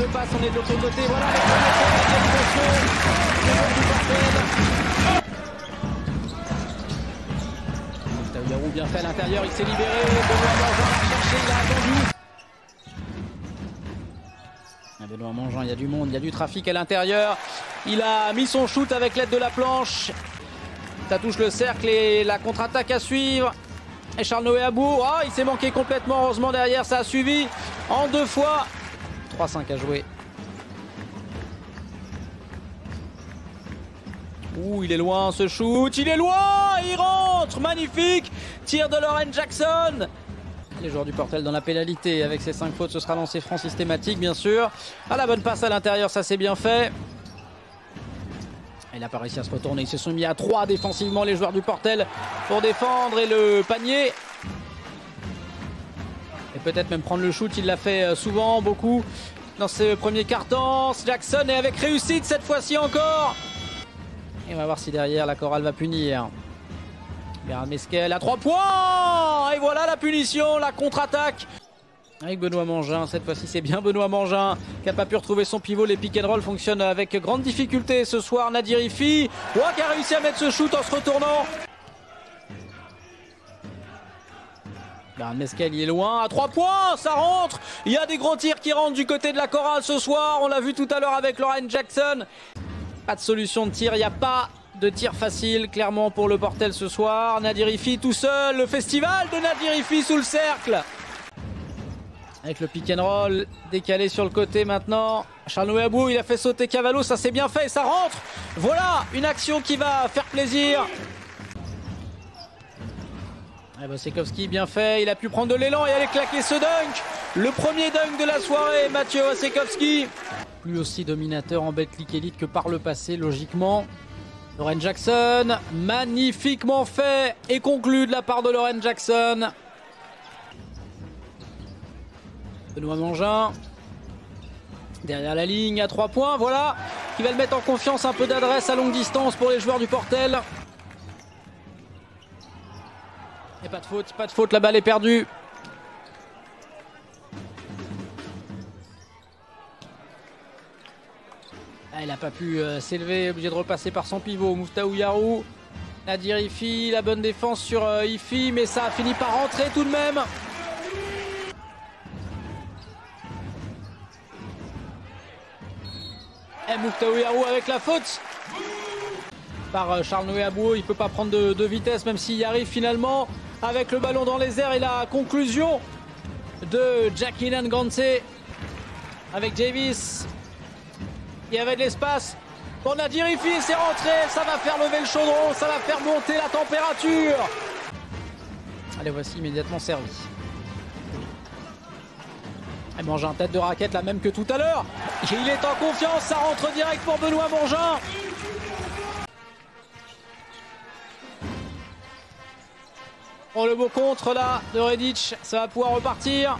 de passe, on est de l'autre côté. Voilà le premier Yarou bien fait à l'intérieur, il s'est libéré. Benoît Mangeant l'a cherché, il a attendu. Benoît Mangeant, il y a du monde, il y a du trafic à l'intérieur. Il a mis son shoot avec l'aide de la planche. Ça touche le cercle et la contre-attaque à suivre. Et Charles-Noé Abou, oh, il s'est manqué complètement. Heureusement derrière, ça a suivi en 2 fois. 3-5 à jouer. Ouh, il est loin ce shoot. Il est loin, il rentre. Magnifique. Tir de Lauren Jackson. Les joueurs du Portel dans la pénalité. Avec ses 5 fautes, ce sera lancé franc systématique, bien sûr. Ah, la bonne passe à l'intérieur, ça c'est bien fait. Il n'a pas réussi à se retourner. Ils se sont mis à 3 défensivement, les joueurs du Portel, pour défendre. Et le panier. Et peut-être même prendre le shoot. Il l'a fait souvent, beaucoup, dans ce premier quart-temps. Jackson est avec réussite cette fois-ci encore. Et on va voir si derrière la chorale va punir. Béran Mesquel à 3 points. Et voilà la punition, la contre-attaque. Avec Benoît Mangeant, cette fois-ci c'est bien Benoît Mangeant qui n'a pas pu retrouver son pivot. Les pick and roll fonctionnent avec grande difficulté ce soir. Nadir Ifi, qui a réussi à mettre ce shoot en se retournant. Béran Mesquel, il est loin, à 3 points, ça rentre. Il y a des grands tirs qui rentrent du côté de la chorale ce soir. On l'a vu tout à l'heure avec Lauren Jackson. Pas de solution de tir, il n'y a pas de tir facile clairement pour le Portel ce soir. Nadir Ifi tout seul, le festival de Nadir Ifi sous le cercle. Avec le pick and roll décalé sur le côté maintenant. Charles-Noé Abou, il a fait sauter Cavallo, ça c'est bien fait, ça rentre. Voilà une action qui va faire plaisir. Wasikowski, bien fait, il a pu prendre de l'élan et aller claquer ce dunk. Le premier dunk de la soirée, Mathieu Wasikowski. Lui aussi dominateur en Betclic Elite que par le passé, logiquement. Lauren Jackson, magnifiquement fait et conclu de la part de Lauren Jackson. Benoît Mangeant, derrière la ligne à 3 points, voilà, qui va le mettre en confiance, un peu d'adresse à longue distance pour les joueurs du Portel. Et pas de faute, la balle est perdue. Il n'a pas pu s'élever, obligé de repasser par son pivot. Muftaou Yarou, Nadir Ifi, la bonne défense sur Ifi, mais ça a fini par rentrer tout de même. Et Muftaou Yarou avec la faute par Charles-Noé Abou. Il ne peut pas prendre de vitesse, même s'il y arrive finalement avec le ballon dans les airs. Et la conclusion de Jackie Ngance avec Davis. Il y avait de l'espace pour Nadir Ifi, c'est rentré, ça va faire lever le chaudron, ça va faire monter la température. Allez, voici immédiatement servi. Il mange un tête de raquette, la même que tout à l'heure. Il est en confiance, ça rentre direct pour Benoît Mangeant. Oh, le beau contre là de Redic, ça va pouvoir repartir.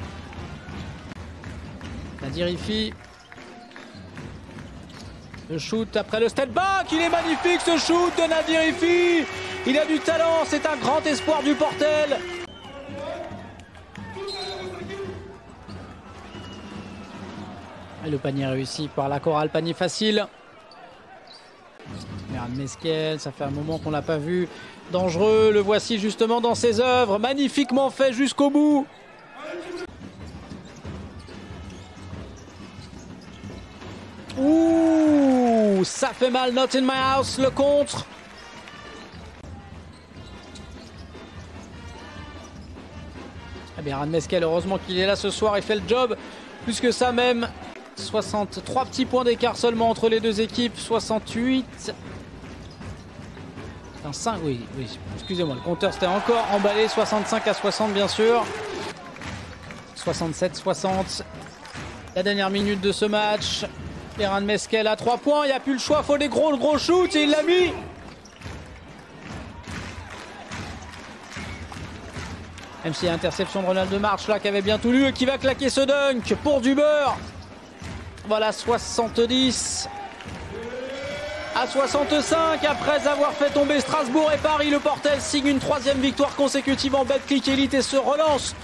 Nadir Ifi. Le shoot après le step back, il est magnifique ce shoot de Nadir Ifi. Il a du talent, c'est un grand espoir du Portel. Et le panier réussi par la chorale, panier facile. Béran Mesquel, ça fait un moment qu'on l'a pas vu. Dangereux, le voici justement dans ses œuvres, magnifiquement fait jusqu'au bout. Ouh, ça fait mal, not in my house, le contre. Béran Mesquel, heureusement qu'il est là ce soir, il fait le job, plus que ça même. 63 petits points d'écart seulement entre les deux équipes, 68. Enfin, 5, oui, excusez-moi, le compteur s'était encore emballé, 65 à 60 bien sûr. 67-60. La dernière minute de ce match. Béran Mesquel à 3 points, il n'y a plus le choix, il faut des gros shoots et il l'a mis. Même s'il y a interception de Ronald March là qui avait bien tout lu et qui va claquer ce dunk pour du beurre. Voilà, 70 à 65 après avoir fait tomber Strasbourg et Paris. Le Portel signe une 3e victoire consécutive en Betclic Elite et se relance